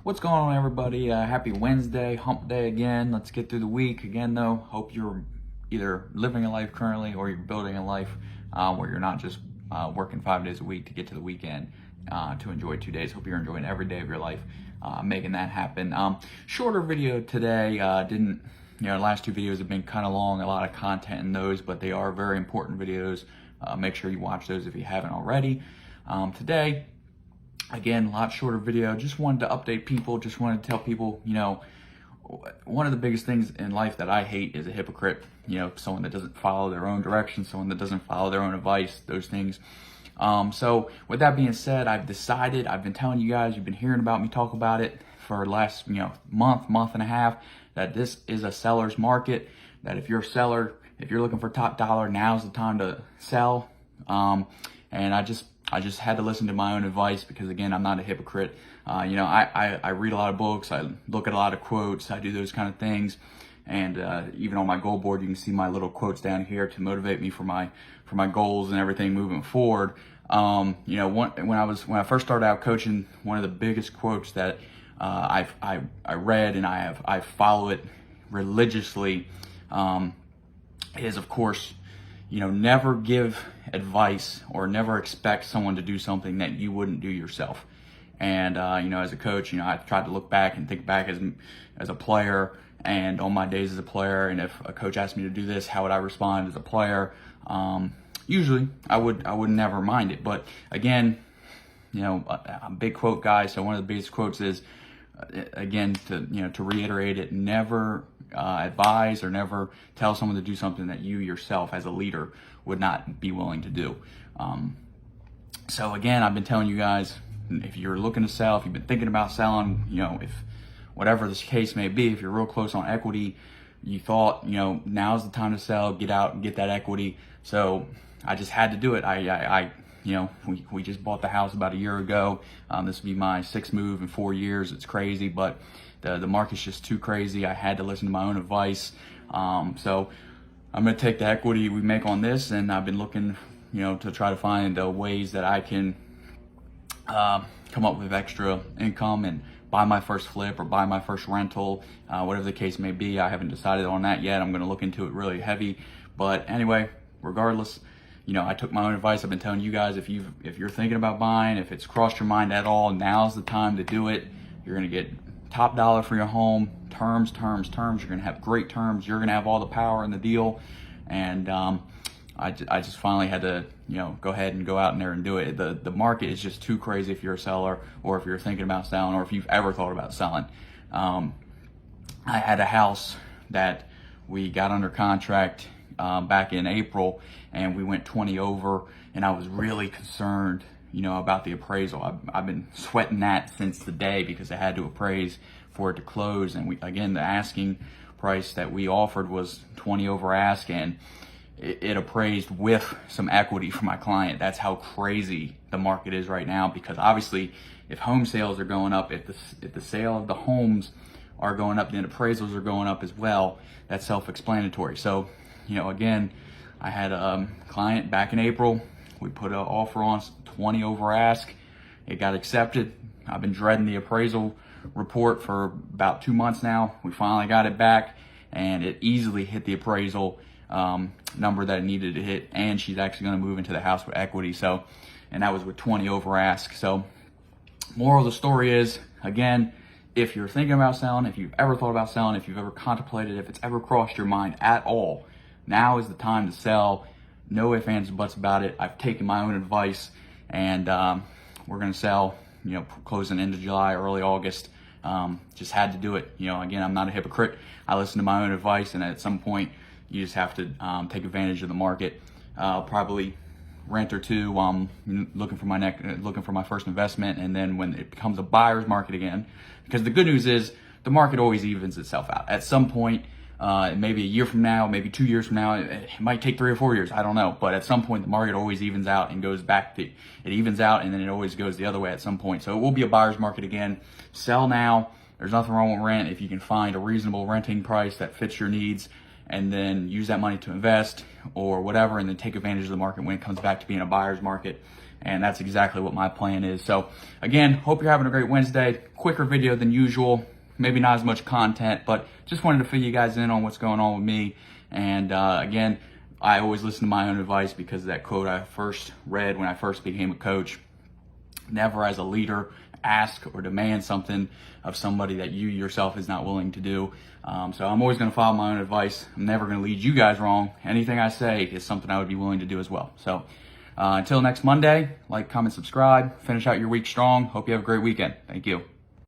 What's going on, everybody? Happy Wednesday, hump day again. Let's get through the week again, though. Hope you're either living a life currently or you're building a life where you're not just working 5 days a week to get to the weekend to enjoy 2 days. Hope you're enjoying every day of your life, making that happen. Shorter video today. Last two videos have been kind of long, a lot of content in those, but they are very important videos. Make sure you watch those if you haven't already. Today, again, a lot shorter video. Just wanted to update people. Just wanted to tell people, one of the biggest things in life that I hate is a hypocrite. Someone that doesn't follow their own direction, someone that doesn't follow their own advice, those things. So with that being said, I've been telling you guys, you've been hearing about me talk about it for the last, month and a half, that this is a seller's market, that if you're a seller, if you're looking for top dollar, now's the time to sell. And I just had to listen to my own advice because, again, I'm not a hypocrite. I read a lot of books. I look at a lot of quotes. I do those kind of things. And even on my goal board, you can see my little quotes down here to motivate me for my goals and everything moving forward. When I first started out coaching, one of the biggest quotes that I read and I follow it religiously is, of course, never give advice or never expect someone to do something that you wouldn't do yourself. And, as a coach, I tried to look back and think back as a player and on my days as a player. And if a coach asked me to do this, how would I respond as a player? Usually I would never mind it. But again, I'm a big quote guy. So one of the biggest quotes is, again, to reiterate it, never advise or never tell someone to do something that you yourself as a leader would not be willing to do. So again, I've been telling you guys, if you're looking to sell, if you've been thinking about selling, if whatever this case may be, if you're real close on equity, you thought, now's the time to sell, get out and get that equity. So I just had to do it. We just bought the house about a year ago. This will be my sixth move in 4 years. It's crazy, but the market's just too crazy. I had to listen to my own advice. So I'm going to take the equity we make on this, and I've been looking, to try to find ways that I can come up with extra income and buy my first flip or buy my first rental, whatever the case may be. I haven't decided on that yet. I'm going to look into it really heavy. But anyway, regardless, I took my own advice. I've been telling you guys, if you're thinking about buying, if it's crossed your mind at all, now's the time to do it. You're going to get top dollar for your home, terms. You're going to have great terms. You're going to have all the power in the deal. And I just finally had to, go ahead and go out in there and do it. The market is just too crazy if you're a seller or if you're thinking about selling or if you've ever thought about selling. I had a house that we got under contract back in April, and we went 20 over, and I was really concerned, about the appraisal. I've been sweating that since the day because I had to appraise for it to close. And the asking price that we offered was 20 over ask, and it appraised with some equity for my client. That's how crazy the market is right now, because obviously if home sales are going up, if the sale of the homes are going up, then appraisals are going up as well. That's self-explanatory. So, again, I had a client back in April. We put an offer on 20 over ask. It got accepted. I've been dreading the appraisal report for about 2 months now. We finally got it back, and it easily hit the appraisal number that it needed to hit, and she's actually going to move into the house with equity. So, and that was with 20 over ask. So, moral of the story is, again, if you're thinking about selling, if you've ever thought about selling, if you've ever contemplated, if it's ever crossed your mind at all, now is the time to sell. No ifs, ands, and buts about it. I've taken my own advice, and we're going to sell, closing into July, early August. Just had to do it. Again, I'm not a hypocrite. I listen to my own advice, and at some point, you just have to take advantage of the market. Probably rent or two while I'm looking for my first investment, and then when it becomes a buyer's market again, because the good news is the market always evens itself out. At some point, maybe a year from now, maybe 2 years from now, it might take 3 or 4 years, I don't know. But at some point, the market always evens out and goes back it evens out, and then it always goes the other way at some point. So it will be a buyer's market again. Sell now. There's nothing wrong with rent if you can find a reasonable renting price that fits your needs. and then use that money to invest or whatever, and then take advantage of the market when it comes back to being a buyer's market. And that's exactly what my plan is. So again, hope you're having a great Wednesday. Quicker video than usual, maybe not as much content, but just wanted to fill you guys in on what's going on with me. And again, I always listen to my own advice because of that quote I first read when I first became a coach. Never as a leader ask or demand something of somebody that you yourself is not willing to do. So I'm always going to follow my own advice. I'm never going to lead you guys wrong. Anything I say is something I would be willing to do as well. So until next Monday, like, comment, subscribe, finish out your week strong. Hope you have a great weekend. Thank you.